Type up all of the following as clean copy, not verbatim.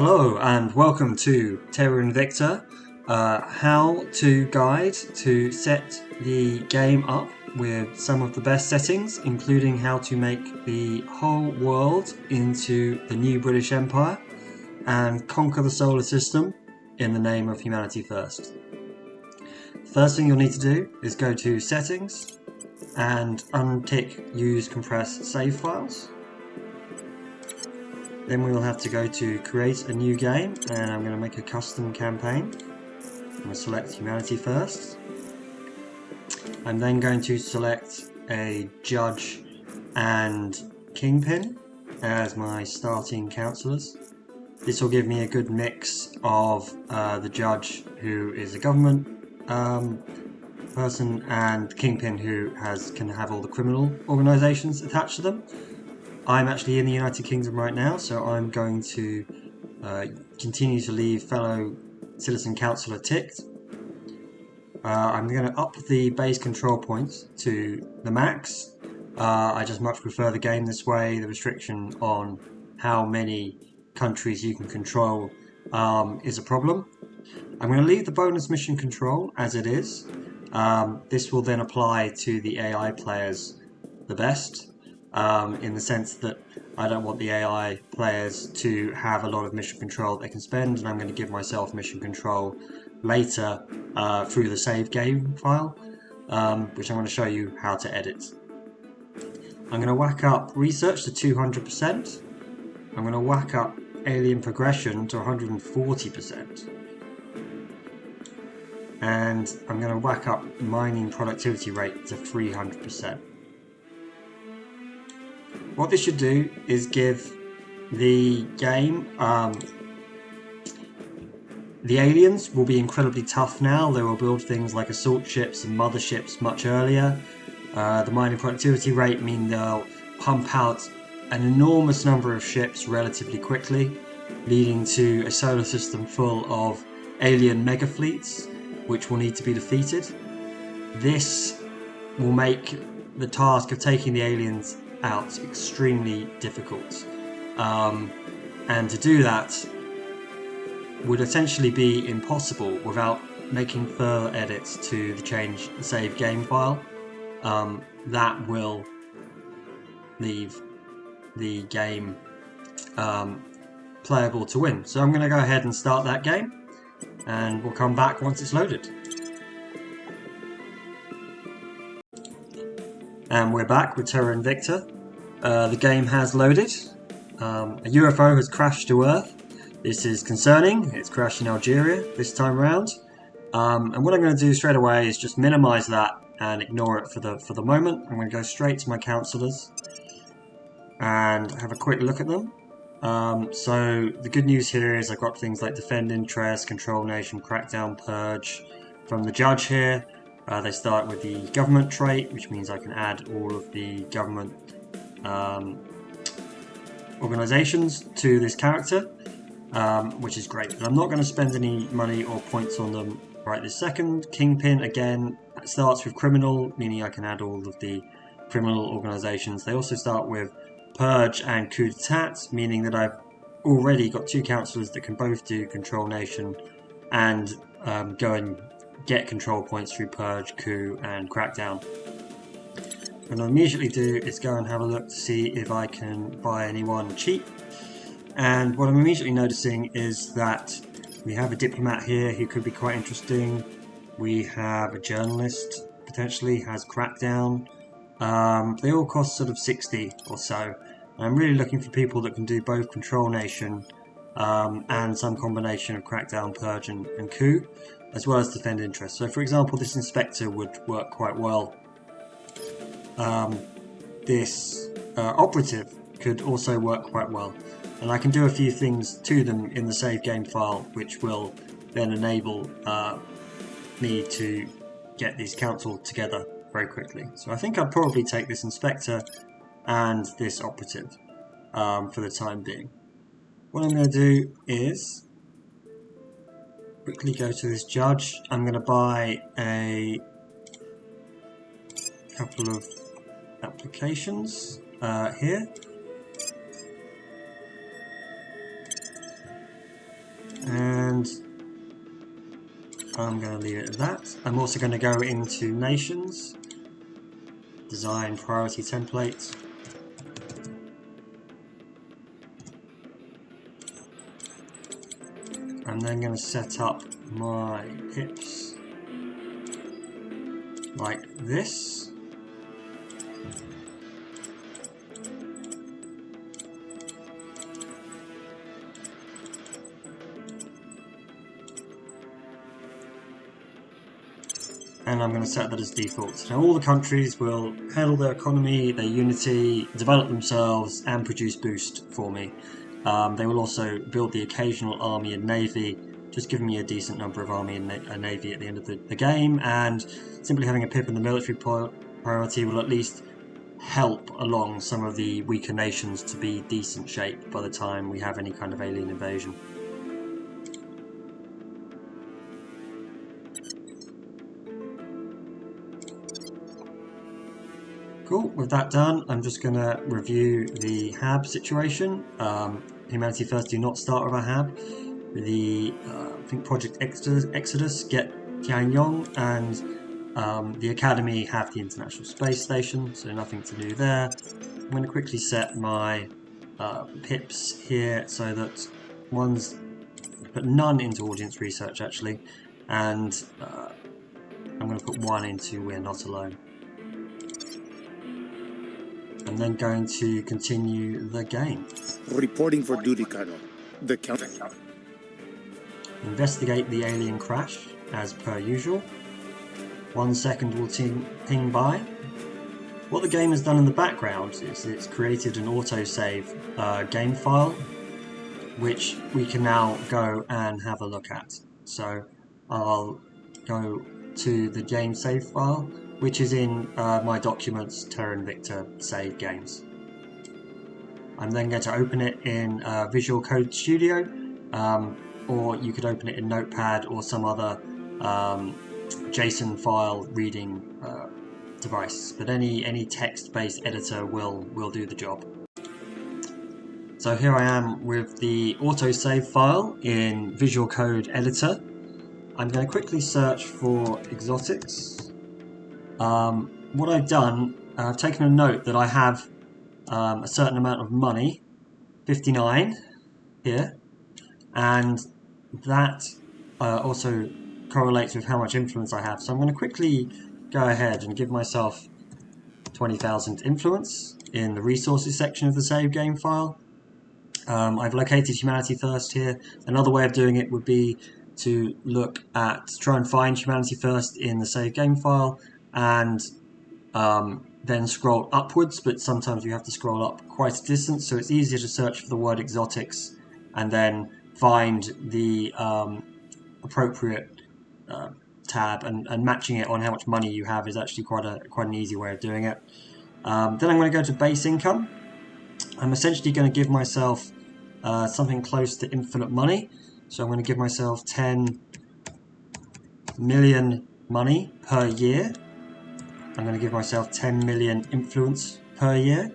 Hello and welcome to Terra Invicta, how-to guide to set the game up with some of the best settings, including how to make the whole world into the new British Empire and conquer the solar system in the name of humanity first. First thing you'll need to do is go to Settings and untick Use Compressed Save Files. Then we will have to go to create a new game, and I'm going to make a custom campaign. I'm going to select humanity first. I'm then going to select a judge and kingpin as my starting councillors. This will give me a good mix of the judge, who is a government person, and kingpin, who can have all the criminal organisations attached to them. I'm actually in the United Kingdom right now, so I'm going to continue to leave fellow citizen councillor ticked. I'm going to up the base control points to the max. I just much prefer the game this way. The restriction on how many countries you can control is a problem. I'm going to leave the bonus mission control as it is. This will then apply to the AI players the best. In the sense that I don't want the AI players to have a lot of mission control they can spend, and I'm going to give myself mission control later through the save game file, which I'm going to show you how to edit. I'm going to whack up research to 200%. I'm going to whack up alien progression to 140%. And I'm going to whack up mining productivity rate to 300%. What this should do is give the game, the aliens will be incredibly tough now. They will build things like assault ships and motherships much earlier. The mining productivity rate means they'll pump out an enormous number of ships relatively quickly, leading to a solar system full of alien mega fleets, which will need to be defeated. This will make the task of taking the aliens out extremely difficult, and to do that would essentially be impossible without making further edits to the save game file. That will leave the game playable to win. So I'm going to go ahead and start that game, and we'll come back once it's loaded. And we're back with Terra Invicta. The game has loaded. A UFO has crashed to Earth. This is concerning. It's crashed in Algeria this time around. And what I'm going to do straight away is just minimize that and ignore it for the moment. I'm going to go straight to my councillors and have a quick look at them. So the good news here is I've got things like defend interest, control nation, crackdown, purge from the judge here. They start with the government trait, which means I can add all of the government organisations to this character, which is great. But I'm not going to spend any money or points on them right this second. Kingpin, again, starts with criminal, meaning I can add all of the criminal organisations. They also start with purge and coup d'etat, meaning that I've already got two councillors that can both do control nation and go and get control points through purge, coup and crackdown. What I'll immediately do is go and have a look to see if I can buy anyone cheap. And what I'm immediately noticing is that we have a diplomat here who could be quite interesting. We have a journalist, potentially has crackdown. They all cost sort of 60 or so. I'm really looking for people that can do both control nation and some combination of crackdown, purge and coup, as well as defend interest. So for example, this inspector would work quite well. This operative could also work quite well, and I can do a few things to them in the save game file, which will then enable me to get these council together very quickly. So I think I'd probably take this inspector and this operative for the time being. What I'm going to do is quickly go to this judge. I'm going to buy a couple of applications here. I'm going to leave it at that. I'm also going to go into nations, design priority template. I'm then going to set up my pips like this. And I'm going to set that as default. Now all the countries will handle their economy, their unity, develop themselves and produce boost for me. They will also build the occasional army and navy, just giving me a decent number of army and navy at the end of the game, and simply having a pip in the military priority will at least help along some of the weaker nations to be decent shape by the time we have any kind of alien invasion. Cool, with that done, I'm just going to review the HAB situation. Humanity First do not start with a HAB. The I think Project Exodus get Tianyong, and the Academy have the International Space Station, so nothing to do there. I'm going to quickly set my pips here so that one's put none into audience research actually, and I'm going to put one into We're Not Alone. I'm then going to continue the game. Reporting for duty, Colonel. The counter. Investigate the alien crash, as per usual. 1 second will ping by. What the game has done in the background is it's created an autosave game file, which we can now go and have a look at. So I'll go to the game save file, which is in my documents, Terra Invicta save games. I'm then going to open it in Visual Code Studio, or you could open it in Notepad or some other JSON file reading device. But any text-based editor will do the job. So here I am with the autosave file in Visual Code Editor. I'm going to quickly search for exotics. What I've done, I've taken a note that I have a certain amount of money, 59 here, and that also correlates with how much influence I have. So I'm going to quickly go ahead and give myself 20,000 influence in the resources section of the save game file. I've located Humanity First here. Another way of doing it would be to try and find Humanity First in the save game file, and then scroll upwards, but sometimes you have to scroll up quite a distance, so it's easier to search for the word exotics and then find the appropriate tab, and matching it on how much money you have is actually quite an easy way of doing it. Then I'm going to go to base income. I'm essentially going to give myself something close to infinite money, so I'm going to give myself 10 million money per year. I'm going to give myself 10 million influence per year,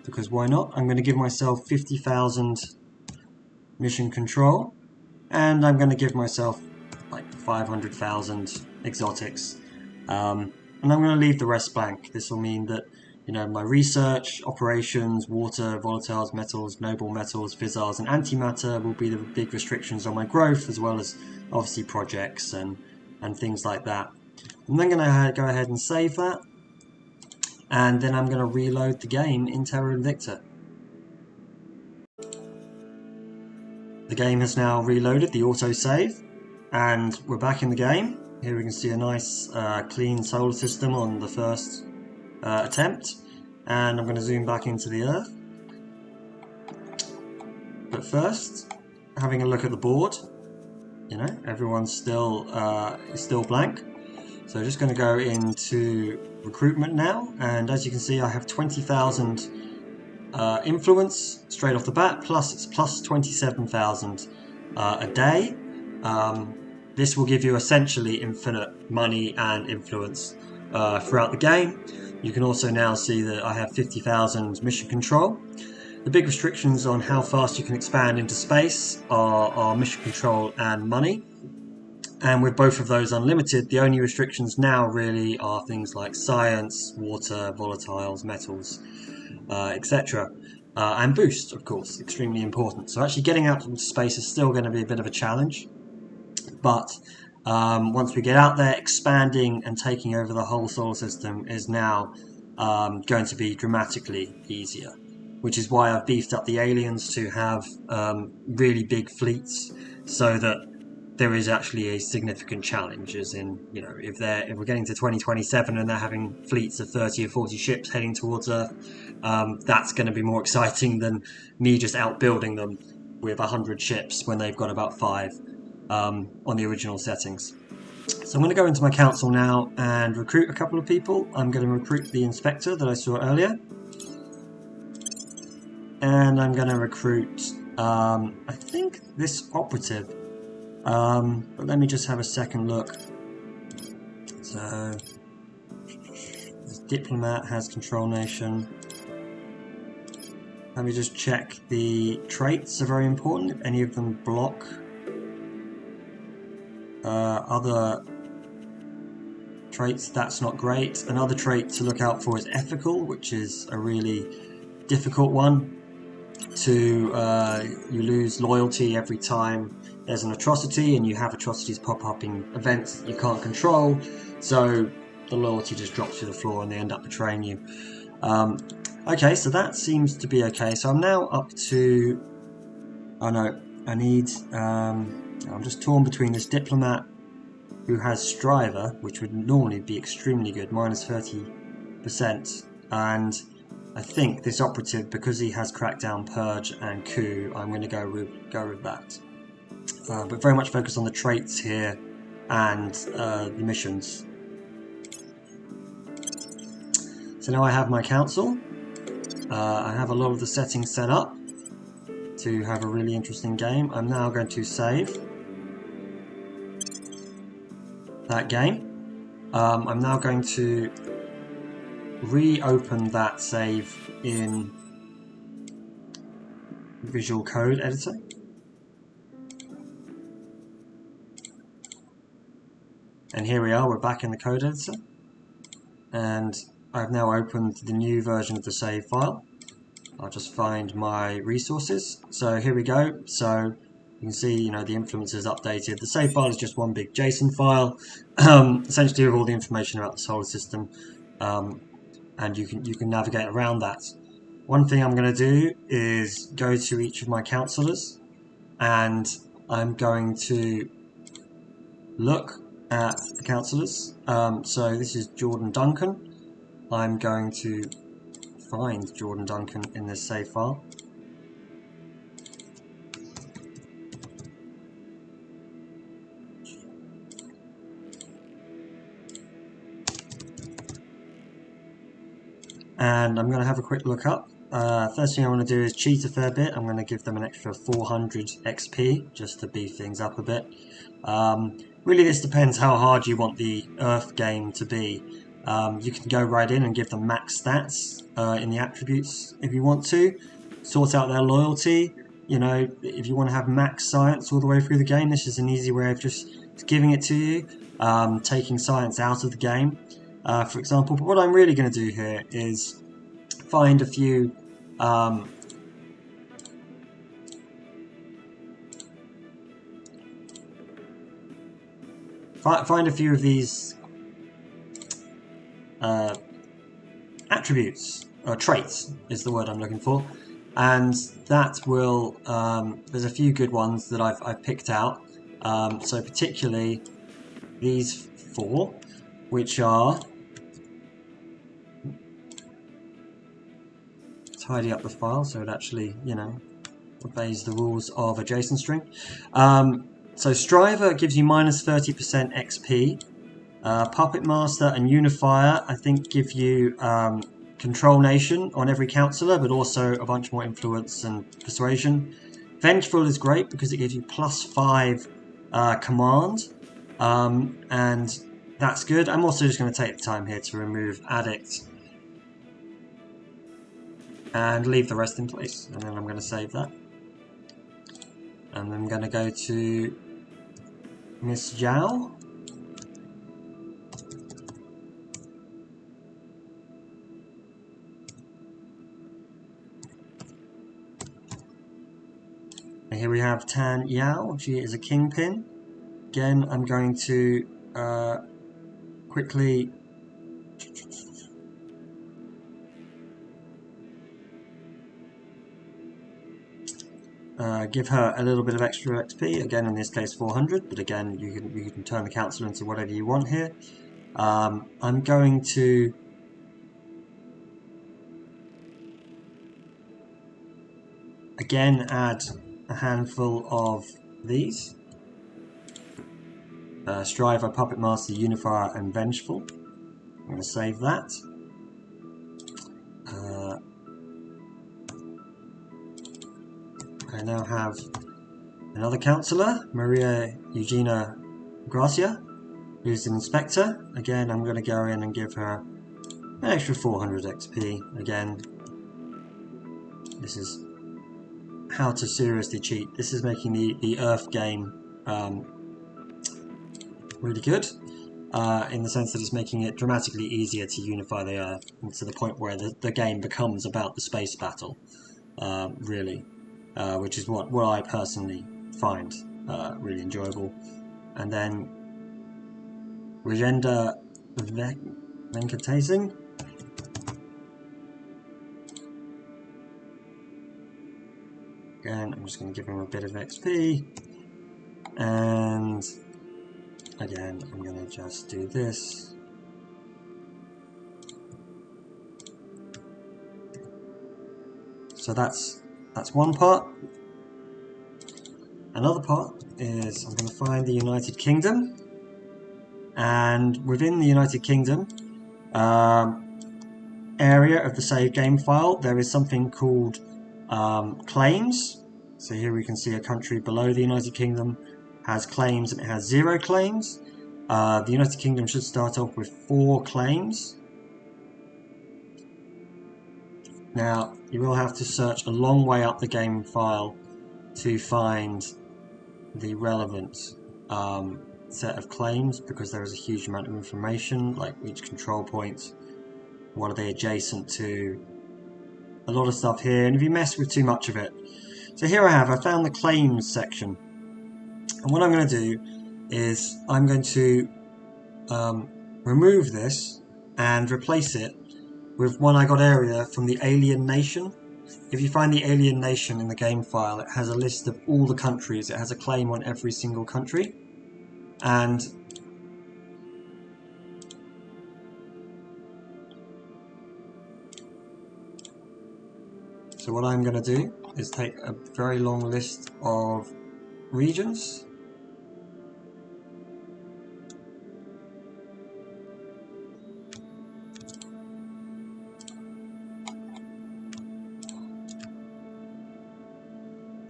because why not? I'm going to give myself 50,000 mission control, and I'm going to give myself like 500,000 exotics, and I'm going to leave the rest blank. This will mean that, you know, my research, operations, water, volatiles, metals, noble metals, fizzles, and antimatter will be the big restrictions on my growth, as well as obviously projects and things like that. I'm then going to go ahead and save that, and then I'm going to reload the game in Terra Invicta. The game has now reloaded the autosave, and we're back in the game. Here we can see a nice clean solar system on the first attempt, and I'm going to zoom back into the Earth. But first, having a look at the board, you know, everyone's still blank. So just going to go into recruitment now, and as you can see I have 20,000 influence straight off the bat, plus it's plus 27,000 a day. This will give you essentially infinite money and influence throughout the game. You can also now see that I have 50,000 mission control. The big restrictions on how fast you can expand into space are mission control and money. And with both of those unlimited, the only restrictions now really are things like science, water, volatiles, metals, etc. And boost, of course, extremely important. So actually getting out into space is still going to be a bit of a challenge. But once we get out there, expanding and taking over the whole solar system is now going to be dramatically easier. Which is why I've beefed up the aliens to have really big fleets, so that there is actually a significant challenge. As in, you know, if we're getting to 2027 and they're having fleets of 30 or 40 ships heading towards Earth, that's going to be more exciting than me just outbuilding them with 100 ships when they've got about 5 on the original settings. So I'm going to go into my council now and recruit a couple of people. I'm going to recruit the inspector that I saw earlier. And I'm going to recruit, I think, this operative. But let me just have a second look. So, this diplomat has control nation. Let me just check. The traits are very important. If any of them block other traits, that's not great. Another trait to look out for is ethical, which is a really difficult one. You lose loyalty every time there's an atrocity, and you have atrocities pop up in events that you can't control, so the loyalty just drops to the floor and they end up betraying you. Okay, so that seems to be okay. So I'm now up to... oh no, I need... I'm just torn between this diplomat who has Striver, which would normally be extremely good, minus 30%, and I think this operative, because he has Crackdown, Purge, and Coup, I'm going to go with that. But very much focus on the traits here and the missions. So now I have my council. I have a lot of the settings set up to have a really interesting game. I'm now going to save that game. I'm now going to reopen that save in Visual Code Editor. And here we are, we're back in the code editor. And I've now opened the new version of the save file. I'll just find my resources. So here we go. So you can see, you know, the influence is updated. The save file is just one big JSON file, essentially with all the information about the solar system. And you can navigate around that. One thing I'm going to do is go to each of my councillors, and I'm going to look at the councillors. So this is Jordan Duncan. I'm going to find Jordan Duncan in this save file. And I'm going to have a quick look up. First thing I want to do is cheat a fair bit. I'm going to give them an extra 400 XP just to beef things up a bit. Really, this depends how hard you want the Earth game to be. You can go right in and give them max stats in the attributes if you want to. Sort out their loyalty. You know, if you want to have max science all the way through the game, this is an easy way of just giving it to you. Taking science out of the game, for example. But what I'm really going to do here is find a few find a few of these attributes, or traits is the word I'm looking for, and that will, there's a few good ones that I've picked out, so particularly these 4, which are, tidy up the file so it actually, you know, obeys the rules of a JSON string. So Striver gives you minus 30% XP. Puppet Master and Unifier, I think, give you Control Nation on every councillor, but also a bunch more influence and persuasion. Vengeful is great because it gives you +5 command, and that's good. I'm also just going to take the time here to remove Addict and leave the rest in place, and then I'm going to save that. And I'm going to go to Miss Zhao. And here we have Tan Yao. She is a kingpin. Again, I'm going to quickly give her a little bit of extra XP. Again, in this case, 400. But again, you can turn the council into whatever you want here. I'm going to again add a handful of these. Striver, Puppet Master, Unifier, and Vengeful. I'm going to save that. I now have another councillor, Maria Eugenia Gracia, who's an inspector. Again, I'm going to go in and give her an extra 400 XP. Again, this is how to seriously cheat. This is making the Earth game really good, in the sense that it's making it dramatically easier to unify the Earth, to the point where the game becomes about the space battle, really, which is what I personally find really enjoyable. And then Rajendra Venkatesan. Again, I'm just going to give him a bit of XP, and again, I'm going to just do this. So that's one part. Another part is I'm going to find the United Kingdom, and within the United Kingdom area of the save game file, there is something called claims. So here we can see a country below the United Kingdom has claims, and it has 0 claims. The United Kingdom should start off with 4 claims. Now, you will have to search a long way up the game file to find the relevant set of claims, because there is a huge amount of information, like each control point, what are they adjacent to, a lot of stuff here, and if you mess with too much of it. So here I found the claims section, and what I'm going to do is I'm going to remove this and replace it with one I got area from the Alien Nation. If you find the Alien Nation in the game file, it has a list of all the countries. It has a claim on every single country, and so what I'm going to do is take a very long list of regions,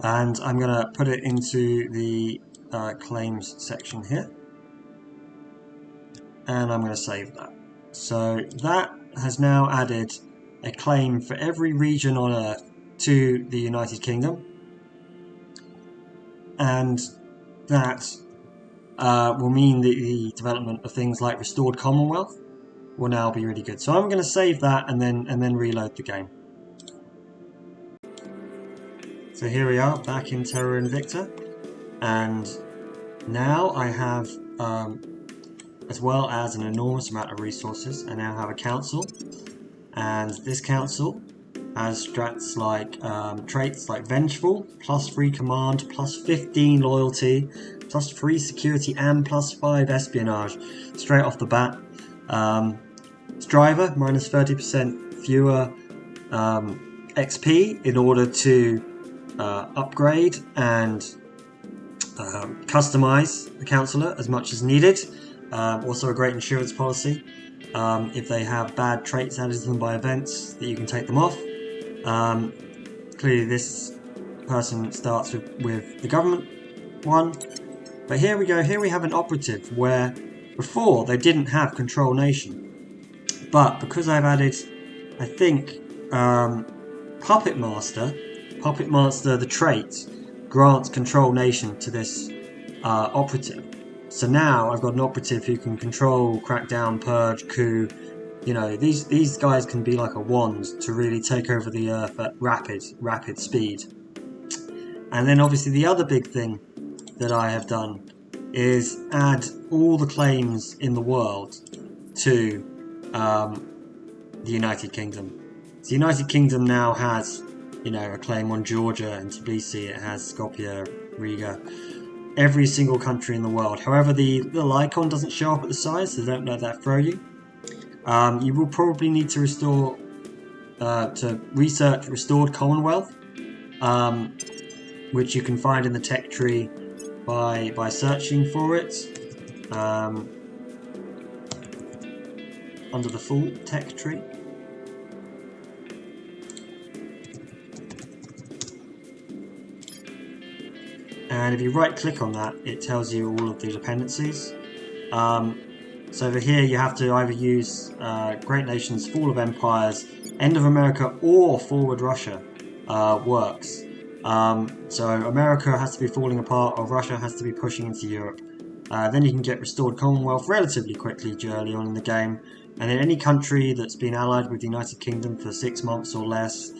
and I'm going to put it into the claims section here, and I'm going to save that. So that has now added a claim for every region on Earth to the United Kingdom, and that will mean that the development of things like Restored Commonwealth will now be really good. So I'm going to save that and then reload the game. So here we are back in Terra Invicta, and now I have, as well as an enormous amount of resources, I now have a council, and this council has strats like traits like Vengeful, +3 command, +15 loyalty, +3 security, and +5 espionage straight off the bat. Striver, -30% fewer XP in order to upgrade and customize the councillor as much as needed. Also a great insurance policy. If they have bad traits added to them by events, that you can take them off. Clearly this person starts with the government one, but here we go. Here we have an operative where before they didn't have control nation, but because I've added, I think, Puppet Master the trait grants control nation to this operative. So now I've got an operative who can control, crack down, purge, coup. You know, these guys can be like a wand to really take over the earth at rapid speed. And then obviously the other big thing that I have done is add all the claims in the world to the United Kingdom. So the United Kingdom now has, you know, a claim on Georgia and Tbilisi. It has Skopje, Riga, every single country in the world. However, the little icon doesn't show up at the side, so don't let that throw you. You will probably need to research Restored Commonwealth, which you can find in the tech tree by searching for it under the full tech tree. And if you right click on that, it tells you all of the dependencies. So over here you have to either use Great Nations, Fall of Empires, End of America, or Forward Russia works. So America has to be falling apart, or Russia has to be pushing into Europe. Then you can get Restored Commonwealth relatively quickly early on in the game. And then any country that's been allied with the United Kingdom for 6 months or less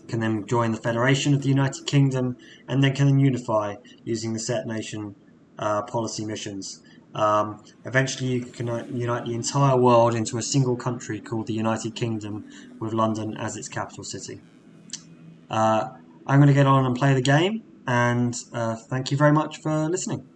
can then join the Federation of the United Kingdom, and then can unify using the set nation policy missions. Eventually you can unite the entire world into a single country called the United Kingdom, with London as its capital city. I'm going to get on and play the game, and thank you very much for listening.